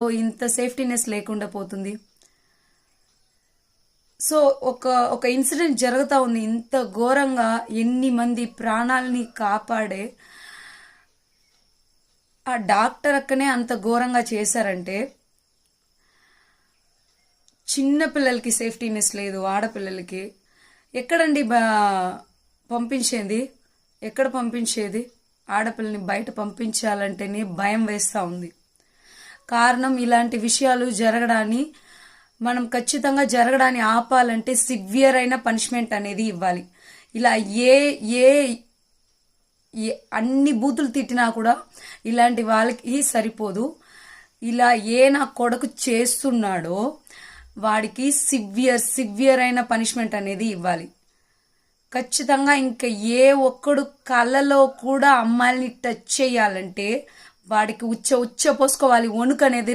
ఇంత సేఫ్టీనెస్ లేకుండా పోతుంది. సో ఒక ఒక ఇన్సిడెంట్ జరుగుతూ ఉంది. ఇంత ఘోరంగా ఎన్ని మంది ప్రాణాలని కాపాడే ఆ డాక్టర్ అక్కనే అంత ఘోరంగా చేశారంటే, చిన్న పిల్లలకి సేఫ్టీనెస్ లేదు. ఆడపిల్లలకి ఎక్కడండి పంపించేది? ఎక్కడ పంపించేది? ఆడపిల్లని బయట పంపించాలంటేనే భయం వేస్తూ ఉంది. కారణం, ఇలాంటి విషయాలు జరగడాన్ని మనం ఖచ్చితంగా జరగడాన్ని ఆపాలంటే సివియర్ అయిన పనిష్మెంట్ అనేది ఇవ్వాలి. ఇలా ఏ ఏ అన్ని బూతులు తిట్టినా కూడా ఇలాంటి వాళ్ళకి సరిపోదు. ఇలా నా కొడుకు చేస్తున్నాడో వాడికి సివియర్ అయిన పనిష్మెంట్ అనేది ఇవ్వాలి ఖచ్చితంగా. ఇంకా ఏ ఒక్కడు కళ్ళలో కూడా అమ్మాయిని టచ్ చేయాలంటే వాడికి ఉచ్చ పోసుకోవాలి, వణుకు అనేది